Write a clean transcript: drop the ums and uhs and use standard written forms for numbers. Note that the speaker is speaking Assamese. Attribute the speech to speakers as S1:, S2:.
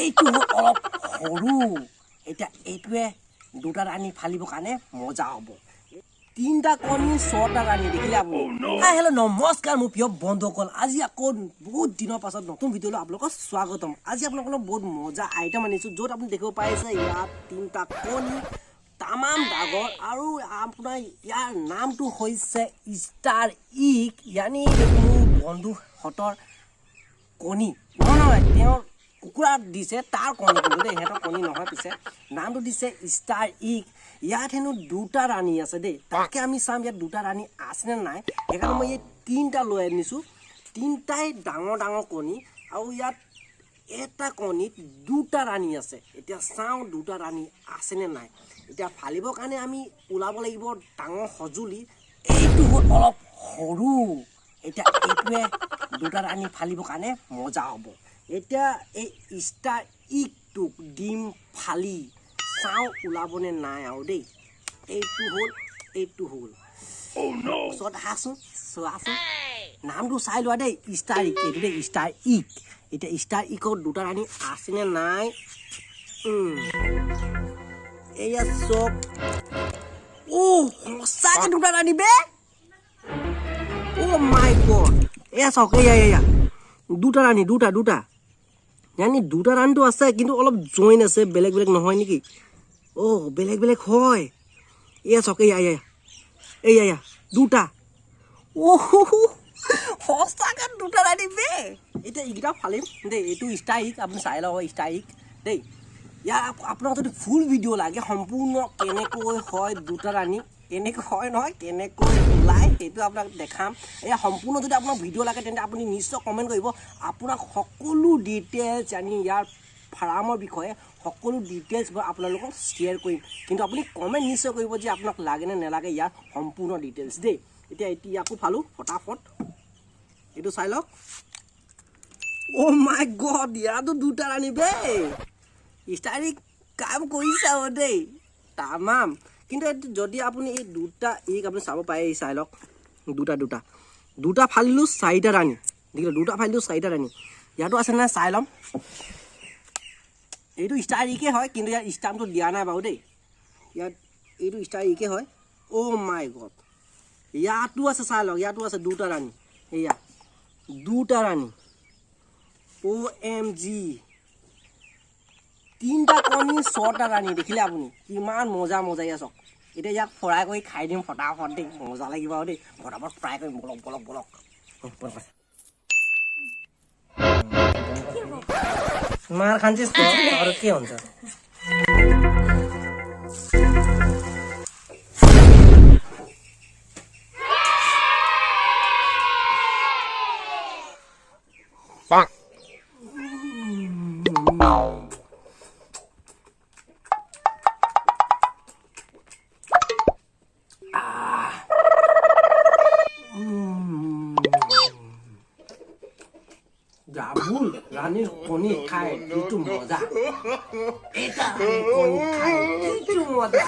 S1: এইটো অলপ সৰু এটা এইটোৱে দুটা ৰাণী ফালিবৰ কাৰণে মজা হ'ব তিনটা কণী ছটা ৰাণী দেখিলে আপুনি হাই হেল্ল' নমস্কাৰ মোৰ প্ৰিয় বন্ধুসকল আজি আকৌ বহুত দিনৰ পাছত নতুন ভিডিঅ'লৈ আপোনালোকক স্বাগতম আজি আপোনালোকক বহুত মজা আইটেম আনিছোঁ য'ত আপুনি দেখিব পাইছে ইয়াত তিনটা কণী তামাম ডাঙৰ আৰু আপোনাৰ ইয়াৰ নামটো হৈছে ষ্টাৰ ইগ ইয়ানি মোৰ বন্ধুহঁতৰ কণী নহয় তেওঁৰ কুকুৰা দিছে তাৰ কণী কিন্তু দেই সিহঁতৰ কণী নহয় পিছে নামটো দিছে ষ্টাৰ ইগ ইয়াত হেনো দুটা ৰাণী আছে দেই তাকে আমি চাম ইয়াত দুটা ৰাণী আছেনে নাই সেইকাৰণে মই এই তিনিটা লৈ আনিছোঁ তিনিটাই ডাঙৰ ডাঙৰ কণী আৰু ইয়াত এটা কণীত দুটা ৰাণী আছে এতিয়া চাওঁ দুটা ৰাণী আছেনে নাই এতিয়া ফালিবৰ কাৰণে আমি ওলাব লাগিব ডাঙৰ সঁজুলি এইটো হ'ল অলপ সৰু এতিয়া এইটোৱে দুটা ৰাণী ফালিবৰ কাৰণে মজা হ'ব এতিয়া এই ষ্টাৰ ইগটোক ডিম ফালি চাওঁ ওলাবনে নাই আৰু দেই এইটো হ'ল ওচৰত আহাচোন চোৱাচোন নামটো চাই লোৱা দেই ষ্টাৰ ইগ এইটো দেই ষ্টাৰ ইগ এতিয়া ষ্টাৰ ইগত দুটা ৰাণী আছেনে নাই এয়া চক সঁচাকে দুটা ৰাণী বে মাই গড এয়া চাওক এয়া দুটা ৰাণী দুটা জানি দুটা ৰাণীটো আছে কিন্তু অলপ জইন আছে বেলেগ বেলেগ নহয় নেকি বেলেগ বেলেগ হয় এয়া চাওক এয়া দুটা সঁচাকে দুটা ৰাণী বে এতিয়া এইকেইটা ফালিম দেই এইটো ষ্টাৰ ইগ আপুনি চাই লওক ষ্টাৰ ইগ দেই ইয়াৰ আপোনাক যদি ফুল ভিডিঅ' লাগে সম্পূৰ্ণ কেনেকৈ হয় দুটা ৰাণী কেনেকৈ হয় নহয় কেনেকৈ ওলায় সেইটো আপোনাক দেখাম এয়া সম্পূৰ্ণ যদি আপোনাক ভিডিঅ' লাগে তেন্তে আপুনি নিশ্চয় কমেণ্ট কৰিব আপোনাক সকলো ডিটেইলছ জানি ইয়াৰ ফাৰ্মৰ বিষয়ে সকলো ডিটেইলছ মই আপোনালোকক শ্বেয়াৰ কৰিম কিন্তু আপুনি কমেণ্ট নিশ্চয় কৰিব যে আপোনাক লাগে নে নালাগে ইয়াৰ সম্পূৰ্ণ ডিটেইলছ দেই এতিয়া ইয়াকো ফালোঁ ফটাফট এইটো চাই লওক মাই গড ইয়াতো দুটা ৰাণী বে ষ্টাৰ ইগ কাম কৰিছে আৰু দেই তামাম কিন্তু যদি আপুনি এই দুটা ইগ আপুনি চাব পাৰে এই চাই লওক দুটা ফালিলোঁ চাৰিটা ৰাণী দেখিলে দুটা ফালিলোঁ চাৰিটা ৰাণী ইয়াতো আছে নাই চাই ল'ম এইটো ষ্টাৰ ইগে হয় কিন্তু ইয়াৰ ষ্টাম্পটো দিয়া নাই বাৰু দেই ইয়াত এইটো ষ্টাৰ ইগে হয় মাই গড ইয়াতো আছে চাই লওক ইয়াতো আছে দুটা ৰাণী এয়া দুটা ৰাণী OMG তিনটা কণী ছটা ৰাণী দেখিলে আপুনি কিমান মজা ইয়াৰ চাওক এতিয়া ইয়াক ফ্ৰাই কৰি খাই দিম ফটাফট দেই মজা লাগিব আৰু দেই ফটাফট ফ্ৰাই কৰিম বলক मार खान्छस् त अरु के हुन्छ Gabul, Rani koni khai itu moza. Eta Rani koni khai itu moza.